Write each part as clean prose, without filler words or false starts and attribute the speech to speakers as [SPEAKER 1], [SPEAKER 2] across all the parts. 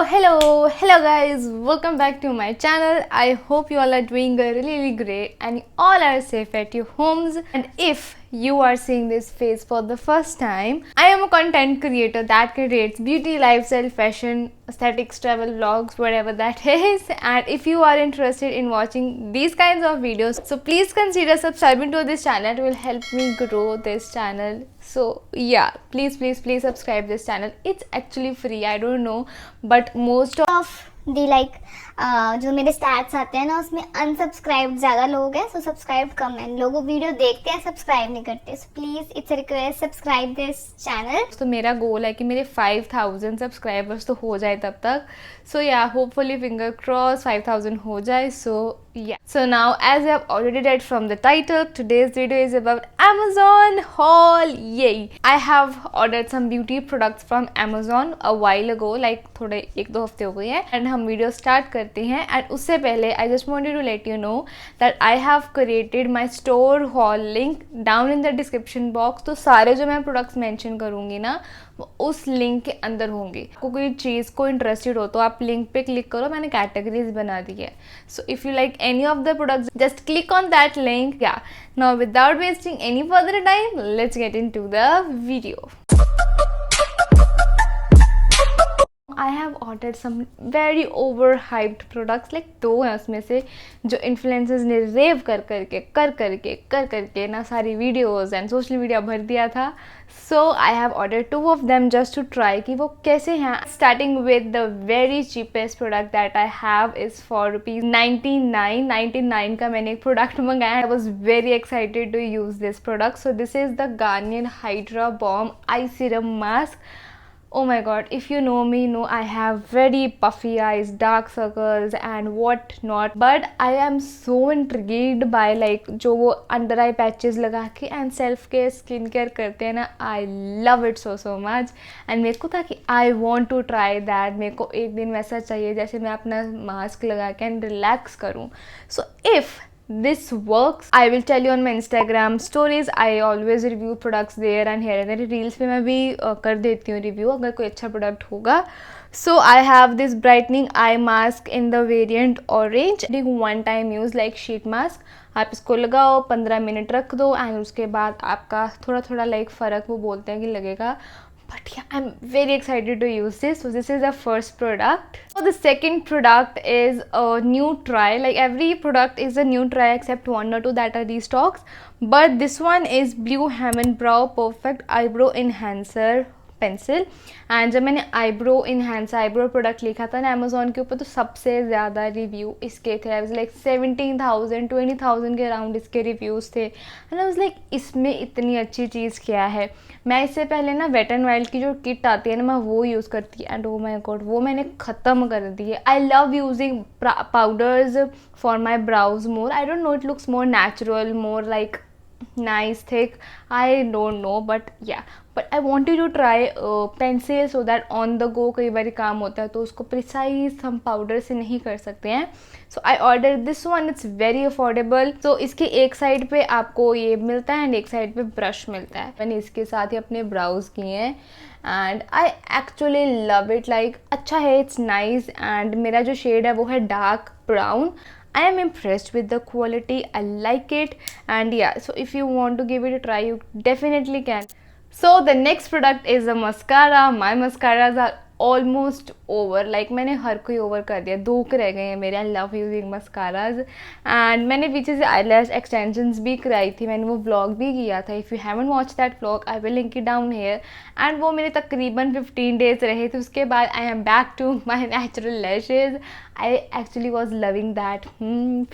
[SPEAKER 1] Hello guys, welcome back to my channel. I hope you all are doing really great and you all are safe at your homes. And if you are seeing this face for the first time, I am a content creator that creates beauty, lifestyle, fashion, aesthetics, travel vlogs, whatever that is. And if you are interested in watching these kinds of videos, so please consider subscribing to this channel. It will help me grow this channel. So yeah, please subscribe this channel. It's actually free, I don't know, but most of
[SPEAKER 2] दी जो मेरे stats आते हैं ना उसमें unsubscribe ज़्यादा लोग हैं, so subscribe कम है. लोग वीडियो देखते हैं, सब्सक्राइब नहीं करते. So please it's request, subscribe this channel.
[SPEAKER 1] तो मेरा गोल है कि मेरे 5000 सब्सक्राइबर्स तो हो जाए तब तक. सो या होपफुली फिंगर क्रॉस 5000 हो जाए. सो yeah, so now as you have already read from the title, today's video is about Amazon haul. Yay! I have ordered some beauty products from Amazon a while ago, like थोड़े 1-2 हफ्ते हो गए हैं. and हम video start करते हैं. and उससे पहले I just wanted to let you know that I have created my store haul link down in the description box. तो सारे जो मैं प्रोडक्ट्स मेंशन करूँगी ना वो उस लिंक के अंदर होंगे. आपको कोई चीज़ को इंटरेस्टेड हो तो आप लिंक पे क्लिक करो, मैंने कैटेगरीज बना दी है. So if you like any of the products, just click on that link. Yeah, now without wasting any further time, let's get into the video. I have ordered some very overhyped products, like 2 हैं उसमें से जो influencers ने रेव कर करके ना सारी videos and social media भर दिया था. So I have order 2 of them just to try कि वो कैसे हैं. Starting with the very cheapest product that I have is for ₹99 का मैंने एक प्रोडक्ट मंगाया. I was very excited to use this product. So this is the Garnier hydra balm eye serum mask. Oh my god, if you know me, know I have very puffy eyes, dark circles and what not, but I am so intrigued by like जो वो under eye patches लगा के and self care skin care करते हैं ना. I love it so much. and मेरे को था कि I want to try that. मेरे को एक दिन वैसा चाहिए जैसे मैं अपना मास्क लगा के and relax करूँ. so if this works, I will tell you on my Instagram stories. I always review products there and here and there. reels पे मैं भी कर देती हूँ रिव्यू अगर कोई अच्छा प्रोडक्ट होगा. So I have this brightening eye mask in the variant orange. one time use like sheet mask. आप इसको लगाओ, 15 मिनट रख दो एंड उसके बाद आपका थोड़ा लाइक फ़र्क वो बोलते हैं कि लगेगा. But yeah, I'm very excited to use this. So this is the first product. So the second product is a new try. Like every product is a new try except 1 or 2 that are restocks. But this one is Blue Heaven Brow Perfect Eyebrow Enhancer pencil. And जब मैंने eyebrow product लिखा था ना Amazon के ऊपर तो सबसे ज़्यादा रिव्यू इसके थे. आई वाज लाइक 17,000 20,000 के अराउंड इसके रिव्यूज़ थे. एंड आई वाज लाइक इसमें इतनी अच्छी चीज़ क्या है. मैं इससे पहले ना वेट एंड वाइल्ड की जो किट आती है ना मैं वो यूज़ करती है एंड ओ माय गॉड वो मैंने ख़त्म कर दी है. I love using powders for my browse more. I don't know, it looks more natural, more like nice thick, I don't know, but yeah, but I wanted to try pencil so that on the go कई बार काम होता है तो उसको precise हम powder से नहीं कर सकते हैं. So I order this one. It's very affordable. तो इसके एक साइड पे आपको ये मिलता है एंड एक साइड पे ब्रश मिलता है. मैंने इसके साथ ही अपने ब्राउज किए हैं and I actually love it. Like अच्छा है, इट्स नाइस. एंड मेरा जो शेड है वो है dark brown. I am impressed with the quality. I like it. And yeah, so if you want to give it a try, you definitely can. So the next product is a mascara. My mascaras are almost over. like मैंने हर कोई over कर दिया, 2 रह गए हैं मेरे. I love using mascaras. And मैंने पीछे से आईलैश एक्सटेंशंस भी कराई थी, मैंने वो व्लॉग भी किया था. If you haven't watch that vlog I will link it down here. And वो मेरे तकरीबन 15 डेज रहे थे. उसके बाद I am back to my natural lashes. I actually was loving that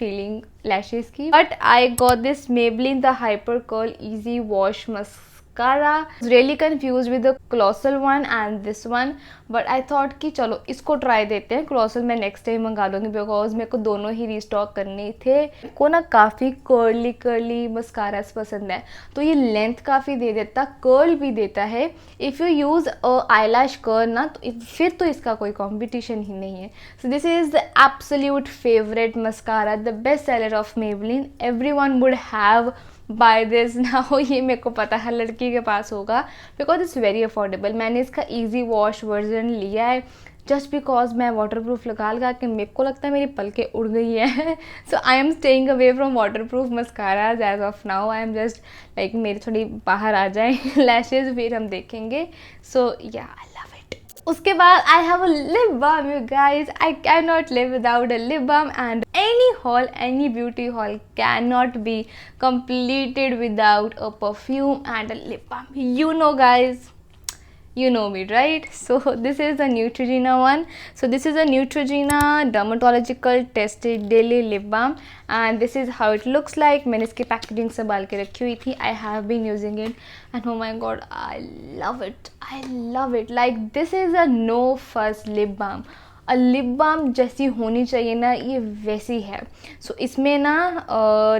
[SPEAKER 1] feeling lashes की. But I got this Maybelline the Hyper Curl Easy Wash Mascara. I was really confused with the colossal one and this one, but I thought कि चलो इसको try देते हैं. colossal मैं next time मंगा लूँगी because मेरे को दोनों ही रीस्टॉक करने थे. को ना काफ़ी कर्ली मस्कारास पसंद है तो ये लेंथ काफ़ी दे देता, कर्ल भी देता है. If you use eyelash curl ना तो फिर तो इसका कोई कंपटीशन ही नहीं है. So this is the absolute favourite mascara, the best seller of Maybelline. Everyone would have buy this now. ये मेरे को पता है लड़की के पास होगा बिकॉज इट्स वेरी अफोर्डेबल. मैंने इसका ईजी वॉश वर्जन लिया है. जस्ट बिकॉज मैं वाटर प्रूफ लगा के मेरे को लगता है मेरी पलकें उड़ गई है. So I am staying away from waterproof mascaras as of now. I am just like मेरी थोड़ी बाहर आ जाए लैशेज, फिर हम देखेंगे. सो या आई लव इट. उसके बाद I have a lip balm you guys. I can not live without a lip balm and any haul, any beauty haul cannot be completed without a perfume and a lip balm. You know guys, you know me, right? So this is the Neutrogena one. So this is a Neutrogena dermatological tested daily lip balm and this is how it looks like. मैंने इसकी packaging संभाल के रखी हुई थी. I have been using it and oh my god, I love it. I love it. Like this is a no fuss lip balm. Lip balm जैसी होनी चाहिए ना, ये वैसी है. सो इसमें ना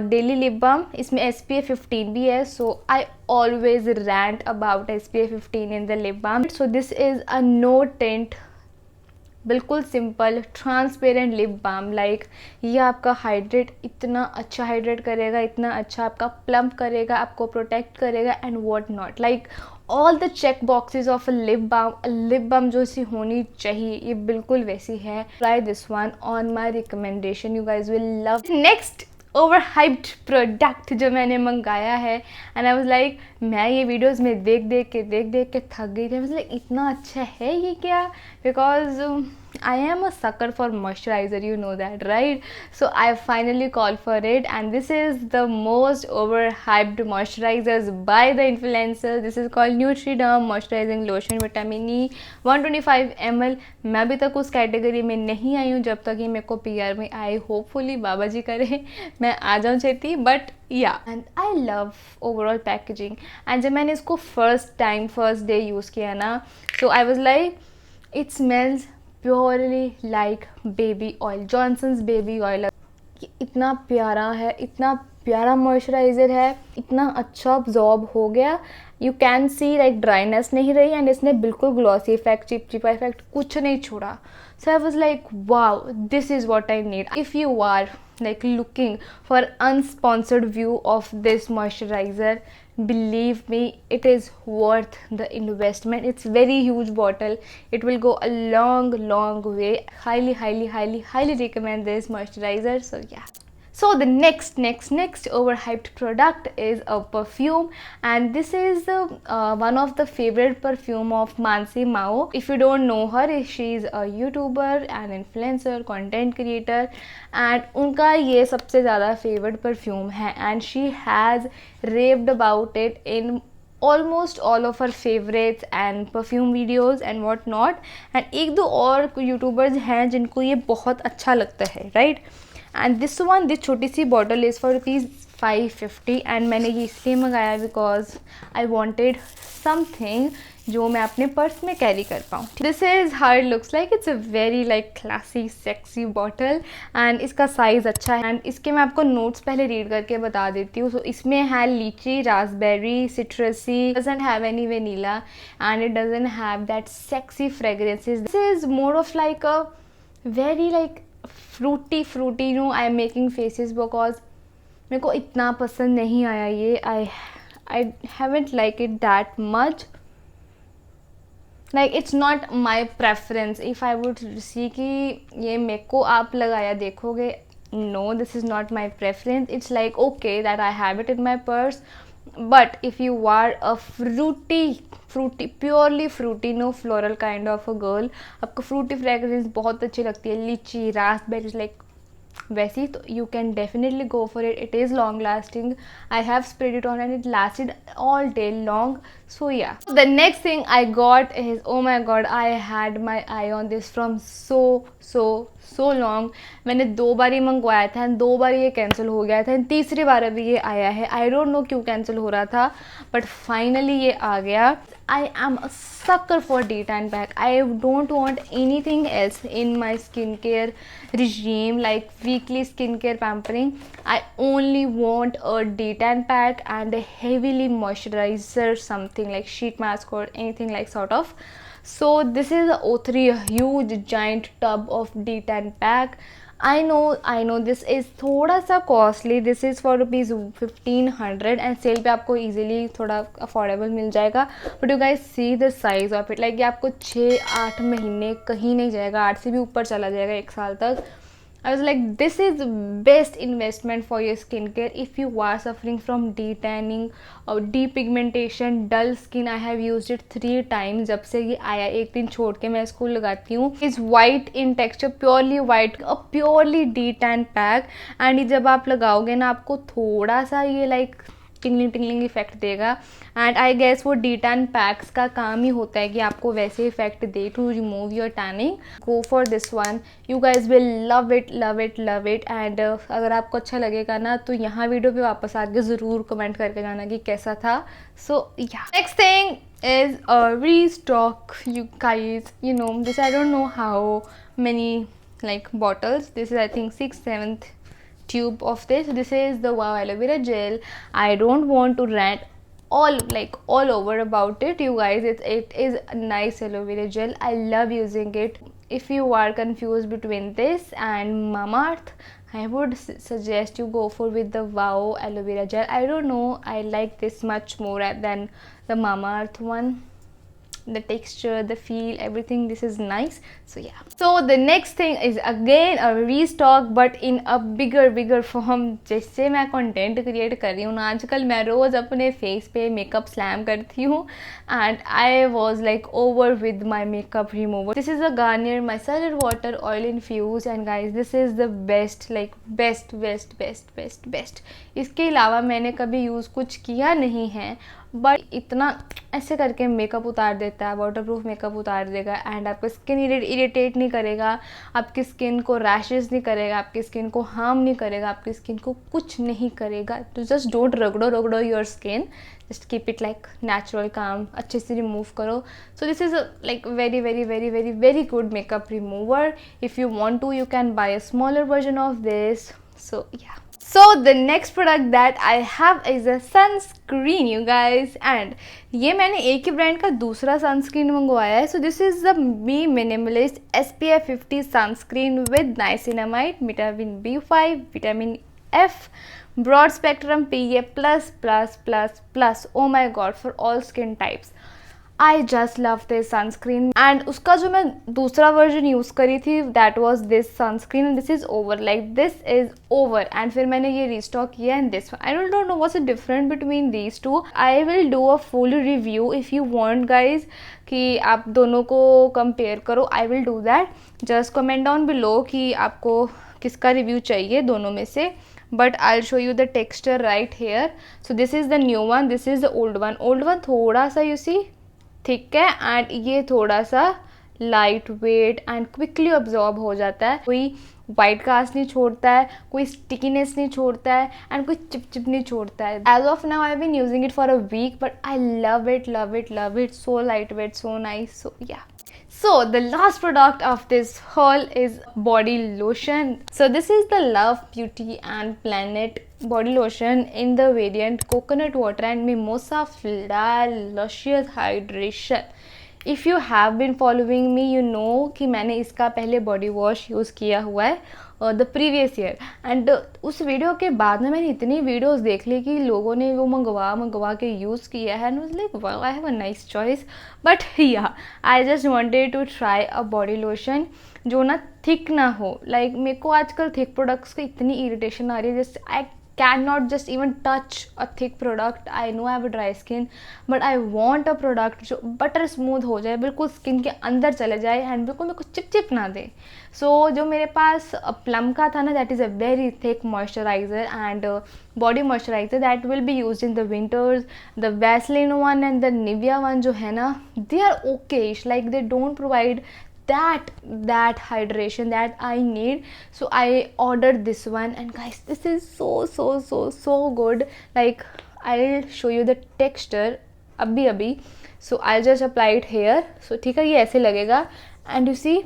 [SPEAKER 1] डेली लिप बाम, इसमें SPF 15 भी है. So I always rant about SPF 15 in the lip balm. So this is a no tint, बिल्कुल simple transparent lip balm. Like ये आपका हाइड्रेट, इतना अच्छा हाइड्रेट करेगा, इतना अच्छा आपका प्लम्प करेगा, आपको प्रोटेक्ट करेगा and what not. Like all the check boxes of a lip balm जो सी होनी चाहिए, ये बिल्कुल वैसी है. Try this one on my recommendation, you guys will love. Next over hyped product जो मैंने मंगाया है एंड आई वाज लाइक, मैं ये वीडियोस में देख देख के थक गई थी. मतलब इतना अच्छा है ये क्या, because I am a sucker for moisturizer, you know that, right? So I finally called for it and this is the most overhyped moisturizers by the influencers. This is called Nutriderm Moisturizing Lotion Vitamin E 125 ml. मैं अभी तक उस category में नहीं आई हूँ जब तक ये मेरे को PR में आए. होपफुली बाबा जी करे मैं आ जाऊँ छेती. But yeah and I love overall packaging. And जब मैंने इसको फर्स्ट डे यूज़ किया ना, so I was like it smells purely like baby oil, Johnson's baby oil. इतना प्यारा है, इतना प्यारा मॉइस्चराइज़र है, इतना अच्छा अब्जॉर्ब हो गया. You can see like dryness नहीं रही एंड इसने बिल्कुल ग्लॉसी इफेक्ट, चिपचिपा इफेक्ट कुछ नहीं छोड़ा. So I was like wow, this is what I need. If you are like looking for unsponsored view of this moisturizer, believe me, it is worth the investment. It's very huge bottle, it will go a long way. Highly recommend this moisturizer. So yeah. So the next overhyped product is a perfume and this is one of the favorite perfume of Mansi Mao. If you don't know her, she is a YouTuber and influencer, content creator and उनका ये सबसे ज़्यादा favorite perfume है and she has raved about it in almost all of her favorites and perfume videos and what not. and एक दो और YouTubers हैं जिनको ये बहुत अच्छा लगता है, right? एंड दिस छोटी सी बॉटल इज़ फॉर ₹550 एंड मैंने ये इसलिए मंगाया बिकॉज आई वॉन्टेड समथिंग जो मैं अपने पर्स में कैरी कर पाऊँ. This is how it looks like. It's a very like classy sexy bottle and इसका साइज़ अच्छा है. एंड इसके मैं आपको नोट्स पहले रीड करके बता देती हूँ. सो इसमें है लीची, raspberry, citrusy, doesn't have any vanilla and it doesn't have that sexy fragrances. This is more of like a very like fruity. No I am making faces because मेरे को इतना पसंद नहीं आया ये. I haven't like it that much. Like it's not my preference. If I would see कि ये मेरे को आप लगाया देखोगे, no this is not my preference. It's like okay that I have it in my purse. But if you are a purely fruity, no floral kind of a girl, आपको fruity fragrance बहुत अच्छी लगती है, लीची, raspberries like वैसी, तो you can definitely go for it. It is long lasting. I have sprayed it on and it lasted all day long. So yeah. The next thing I got is, oh my god, I had my eye on this from so long. मैंने 2 बार ही मंगवाया था and 2 बार ये cancel हो गया था and तीसरी बार अभी ये आया है. आई डोंट नो क्यों कैंसिल हो रहा था बट फाइनली ये आ गया. I am a sucker for D-tan pack. I don't want anything else in my skincare regime like weekly skincare pampering. I only want a D-tan pack and a heavily moisturizer, something like sheet mask or anything like sort of. So this is the O3, a huge giant tub of D10 pack. I know this is थोड़ा सा costly. This is for ₹1500 and sale पे आपको easily थोड़ा affordable मिल जाएगा. But you guys see the size of it, like ये आपको 6-8 महीने कहीं नहीं जाएगा, 8 से भी ऊपर चला जाएगा 1 साल तक. I was like, this is best investment for your skincare if you are suffering from de-tanning or depigmentation, dull skin. I have used it 3 times जब से ये आया. एक दिन छोड़ के मैं इसको लगाती हूँ. It's white in texture, purely white, a purely de-tan pack. And ये जब आप लगाओगे ना, आपको थोड़ा सा ये like टिंगलिंग इफेक्ट देगा. एंड आई गेस वो D10 पैक्स का काम ही होता है कि आपको वैसे इफेक्ट दे to remove your tanning. Go for this one, you guys will love it love it love it. And अगर आपको अच्छा लगेगा ना तो यहाँ वीडियो पे वापस आके ज़रूर कमेंट करके जाना कि कैसा था. सो या, next thing is a restock, you guys. You know this, I don't know how many like bottles. This is I think 6th 7th tube of this. This is the Wow aloe vera gel. I don't want to rant all over about it, you guys. It is a nice aloe vera gel. I love using it. If you are confused between this and Mamaearth, I would suggest you go for with the Wow aloe vera gel. I don't know, I like this much more than the Mamaearth one. The texture, the feel, everything, this is nice. So yeah, so the next thing is again a restock but in a bigger form. जैसे मैं content create कर रही हूँ ना आजकल, मैं रोज़ अपने face पे मेकअप स्लैम करती हूँ and I was like over with my makeup remover. This is a Garnier micellar water oil infused and guys this is the best, like best. इसके अलावा मैंने कभी यूज़ कुछ किया नहीं है, बट इतना ऐसे करके मेकअप उतार देता है, वाटरप्रूफ मेकअप उतार देगा. एंड आपका स्किन इरिटेट नहीं करेगा, आपकी स्किन को रैशेस नहीं करेगा, आपकी स्किन को हार्म नहीं करेगा, आपकी स्किन को कुछ नहीं करेगा. तो जस्ट डोंट रगड़ो your skin, just keep it like natural काम, अच्छे से रिमूव करो. So this is like very good makeup remover. If you want to you can buy a smaller version of this. So yeah, so the next product that I have is a sunscreen, you guys. and ये मैंने एक ही brand का दूसरा sunscreen मंगवाया है. so this is the Be Minimalist SPF 50 sunscreen with niacinamide, vitamin B5, vitamin F, broad spectrum PA++++. oh my god, for all skin types. I just love this sunscreen. and उसका जो मैं दूसरा version use करी थी that was this sunscreen and this is over, like this is over. and फिर मैंने ये restock किया and this one. I don't know what's the difference between these two. I will do a full review if you want guys कि आप दोनों को compare करो. I will do that. just comment down below कि आपको किसका review चाहिए दोनों में से. but I'll show you the texture right here. so this is the new one, this is the old one थोड़ा सा you see थिक है एंड ये थोड़ा सा light weight and quickly absorb हो जाता है. कोई वाइट कास्ट नहीं छोड़ता है, कोई स्टिकीनेस नहीं छोड़ता है एंड कोई चिपचिप नहीं छोड़ता है. As of now I have been using it for a week but I love it. So lightweight, so nice. So yeah, so the last product of this haul is body lotion. so this is the Love Beauty and Planet body lotion in the variant coconut water and mimosa flower luscious hydration. if you have been following me you know कि मैंने इसका पहले body wash use किया हुआ है the previous year. And उस video के बाद में मैंने इतनी वीडियोस देख ली कि लोगों ने वो मंगवा के यूज़ किया है. And like wow, I have a nice choice. But yeah, I just wanted to try a body lotion जो ना थिक ना हो. लाइक मेरे को आजकल थिक प्रोडक्ट्स की इतनी इरिटेशन आ रही है. Just I cannot just even touch a thick product. I know I have a dry skin but I want a product जो बटर स्मूथ हो जाए, बिल्कुल स्किन के अंदर चले जाए एंड बिल्कुल मेरे को चिपचिप ना दे. सो जो मेरे पास प्लम का था ना, that is a very thick moisturiser and body moisturiser that will be use in the winters. The Vaseline one and the Nivea one जो है ना, they are okayish, like they don't provide that hydration that I need. so I ordered this one and guys this is so good. like I'll show you the texture अभी. so I'll just apply it here. so ठीक है, ये ऐसे लगेगा and you see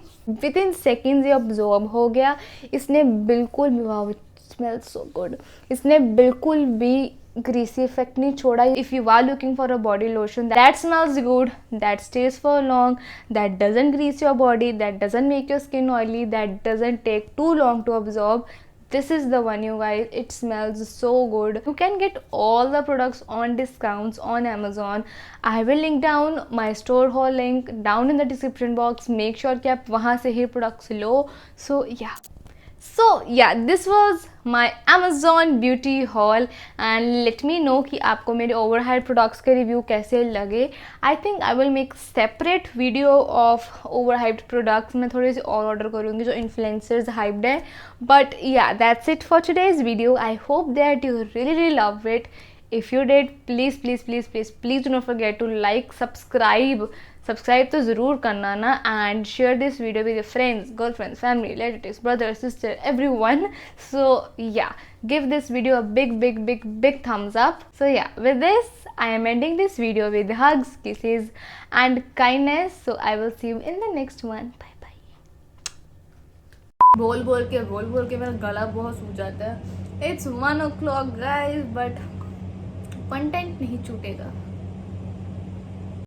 [SPEAKER 1] within seconds ये absorb हो गया. इसने बिल्कुल, wow it smells so good. इसने बिल्कुल भी greasy effect नहीं छोड़ा. If you are looking for a body lotion that smells good, that stays for long, that doesn't grease your body, that doesn't make your skin oily, that doesn't take too long to absorb, this is the one, you guys. It smells so good. You can get all the products on discounts on Amazon. I will link down my store haul link down in the description box. Make sure कि आप वहाँ से ही products low. So yeah, this was my Amazon beauty haul and let me know कि आपको मेरे overhyped products के review कैसे लगे. I think I will make separate video of overhyped products. मैं थोड़े से और order करूँगी जो influencers hyped है. But yeah, that's it for today's video. I hope that you really love it. If you did, please do not forget to like, subscribe तो ज़रूर करना ना, and share this video with your friends, girlfriends, family, relatives, brother, sister, everyone. So yeah, give this video a big thumbs up. So yeah, with this I am ending this video with hugs, kisses and kindness. So I will see you in the next one. Bye bye. बोल के मेरा गला बहुत सूज जाता है. It's 1 o'clock guys, but content नहीं छूटेगा.